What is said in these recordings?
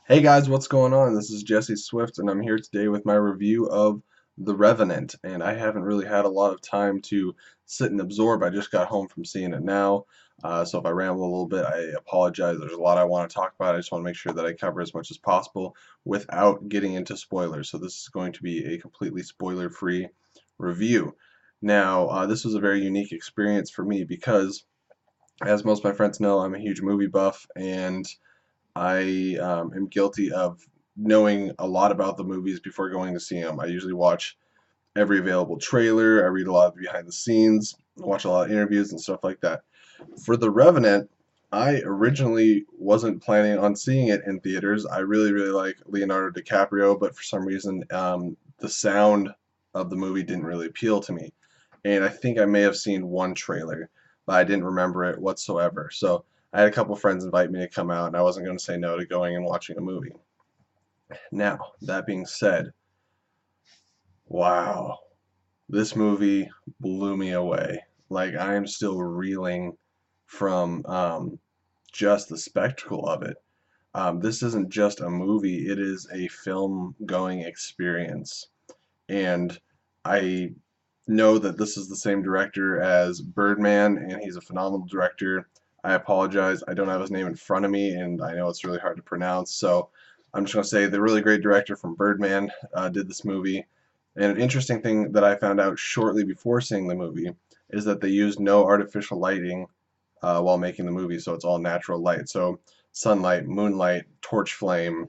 Hey guys, what's going on? This is Jesse Swift, and I'm here today with my review of The Revenant. And I haven't really had a lot of time to sit and absorb. I just got home from seeing it now. So if I ramble a little bit, I apologize. There's a lot I want to talk about. I just want to make sure that I cover as much as possible without getting into spoilers. So this is going to be a completely spoiler-free review. Now, this was a very unique experience for me because, as most of my friends know, I'm a huge movie buff, and I am guilty of knowing a lot about the movies before going to see them. I usually watch every available trailer, I read a lot of behind the scenes, watch a lot of interviews and stuff like that. For The Revenant, I originally wasn't planning on seeing it in theaters. I really, really like Leonardo DiCaprio, but for some reason, the sound of the movie didn't really appeal to me. And I think I may have seen one trailer, but I didn't remember it whatsoever. So I had a couple friends invite me to come out, and I wasn't going to say no to going and watching a movie. Now, that being said, wow, this movie blew me away. Like, I am still reeling from just the spectacle of it. This isn't just a movie, it is a film going experience. And I know that this is the same director as Birdman, and he's a phenomenal director. I apologize, I don't have his name in front of me, and I know it's really hard to pronounce, so I'm just going to say the really great director from Birdman did this movie. And an interesting thing that I found out shortly before seeing the movie is that they used no artificial lighting while making the movie, so it's all natural light. So sunlight, moonlight, torch flame,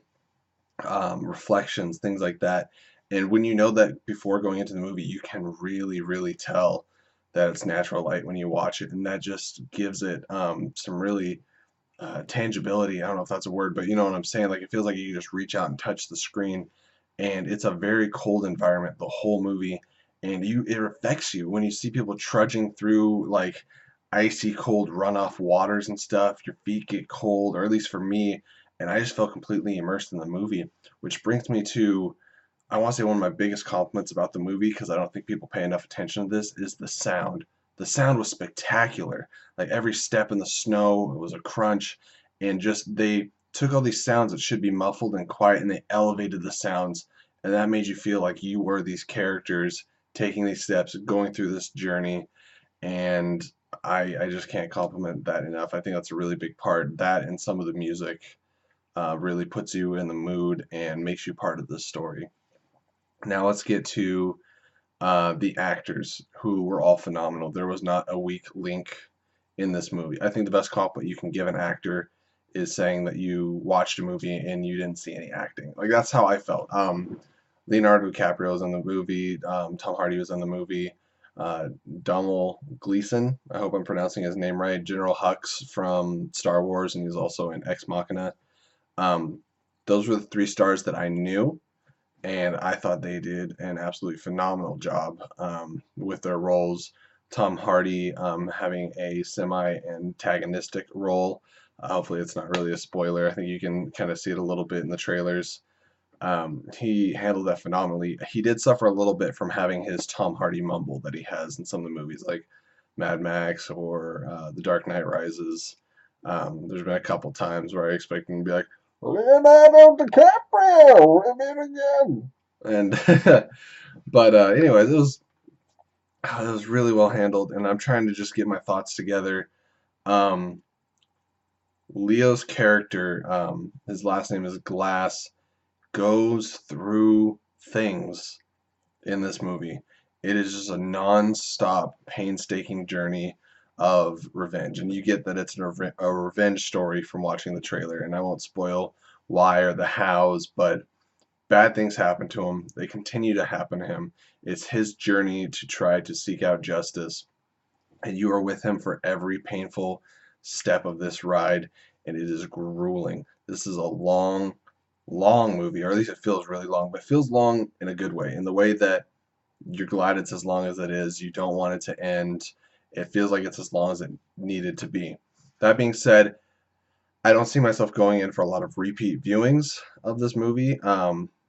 reflections, things like that. And when you know that before going into the movie, you can really, really tell that it's natural light when you watch it, and that just gives it some really tangibility. I don't know if that's a word, but you know what I'm saying. Like it feels like you just reach out and touch the screen, and it's a very cold environment the whole movie, and it affects you when you see people trudging through like icy cold runoff waters and stuff. Your feet get cold, or at least for me, and I just felt completely immersed in the movie, which brings me to I want to say one of my biggest compliments about the movie, because I don't think people pay enough attention to this, is the sound. The sound was spectacular. Like every step in the snow, it was a crunch, and just they took all these sounds that should be muffled and quiet, and they elevated the sounds, and that made you feel like you were these characters taking these steps, going through this journey, and I just can't compliment that enough. I think that's a really big part. That and some of the music really puts you in the mood and makes you part of this story. Now let's get to the actors who were all phenomenal. There was not a weak link in this movie. I think the best compliment you can give an actor is saying that you watched a movie and you didn't see any acting. Like that's how I felt. Leonardo DiCaprio was in the movie. Tom Hardy was in the movie. Donald Gleason, I hope I'm pronouncing his name right. General Hux from Star Wars, and he's also in Ex Machina. Um, those were the three stars that I knew, and I thought they did an absolutely phenomenal job with their roles. Tom Hardy having a semi-antagonistic role. Hopefully, it's not really a spoiler. I think you can kind of see it a little bit in the trailers. He handled that phenomenally. He did suffer a little bit from having his Tom Hardy mumble that he has in some of the movies, like Mad Max or The Dark Knight Rises. There's been a couple times where I expect him to be like, Leonardo DiCaprio, hit it again. And but anyways, it was really well handled, and I'm trying to just get my thoughts together. Um, Leo's character, his last name is Glass, goes through things in this movie. It is just a non-stop, painstaking journey of revenge, and you get that it's a revenge story from watching the trailer. And I won't spoil why or the hows, but bad things happen to him. They continue to happen to him. It's his journey to try to seek out justice, and you are with him for every painful step of this ride, and it is grueling. This is a long, long movie, or at least it feels really long, but it feels long in a good way, in the way that you're glad it's as long as it is. You don't want it to end. It feels like it's as long as it needed to be. That being said, I don't see myself going in for a lot of repeat viewings of this movie,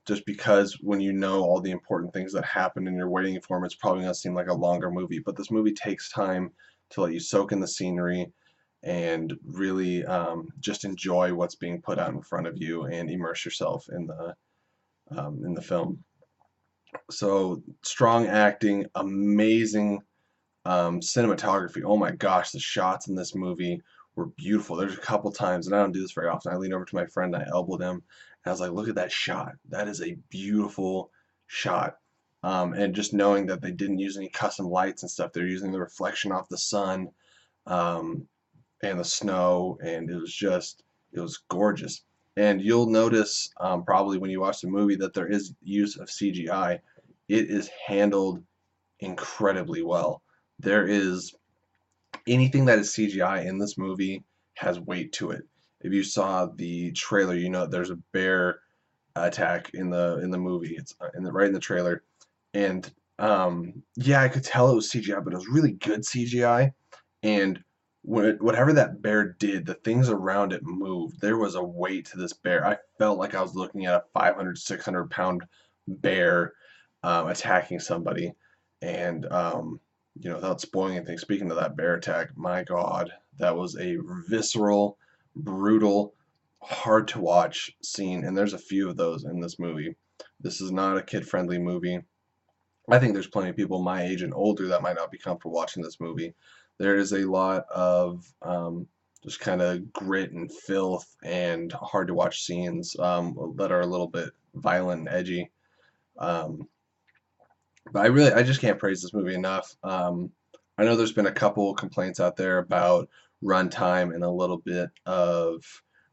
just because when you know all the important things that happen and you're waiting for them, it's probably going to seem like a longer movie. But this movie takes time to let you soak in the scenery, and really just enjoy what's being put out in front of you and immerse yourself in the film. So strong acting, amazing cinematography. Oh my gosh, the shots in this movie were beautiful. There's a couple times, and I don't do this very often. I leaned over to my friend, I elbowed him, and I was like, "Look at that shot. That is a beautiful shot." And just knowing that they didn't use any custom lights and stuff, they're using the reflection off the sun um, and the snow, and it was gorgeous. And you'll notice probably when you watch the movie that there is use of CGI. It is handled incredibly well. There is anything that is CGI in this movie has weight to it. If you saw the trailer, you know there's a bear attack in the movie. It's right in the trailer, and yeah, I could tell it was CGI, but it was really good CGI. And whatever that bear did, the things around it moved. There was a weight to this bear. I felt like I was looking at a 500, 600 pound bear attacking somebody. And, without spoiling anything, speaking of that bear attack, my God, that was a visceral, brutal, hard to watch scene. And there's a few of those in this movie. This is not a kid-friendly movie. I think there's plenty of people my age and older that might not be comfortable watching this movie. There is a lot of just kind of grit and filth and hard to watch scenes that are a little bit violent and edgy. Um, but I just can't praise this movie enough. I know there's been a couple complaints out there about runtime and a little bit of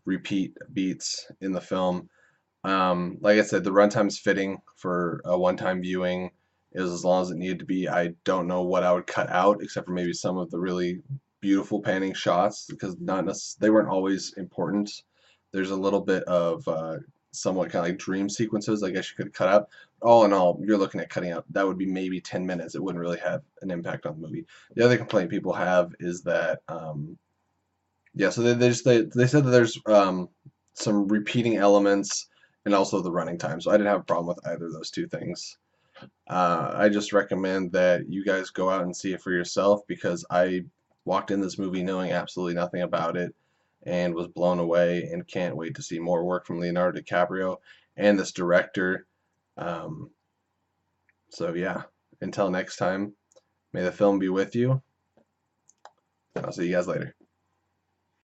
repeat beats in the film. Like I said, the runtime's fitting for a one-time viewing. It was as long as it needed to be. I don't know what I would cut out, except for maybe some of the really beautiful panning shots, because they weren't always important. There's a little bit of somewhat kind of like dream sequences, I guess you could cut out. All in all, you're looking at cutting out, that would be maybe 10 minutes. It wouldn't really have an impact on the movie. The other complaint people have is that yeah, so they said that there's some repeating elements and also the running time. So I didn't have a problem with either of those two things. I just recommend that you guys go out and see it for yourself because I walked in this movie knowing absolutely nothing about it and was blown away and can't wait to see more work from Leonardo DiCaprio and this director. Um, so yeah, until next time, may the film be with you. I'll see you guys later.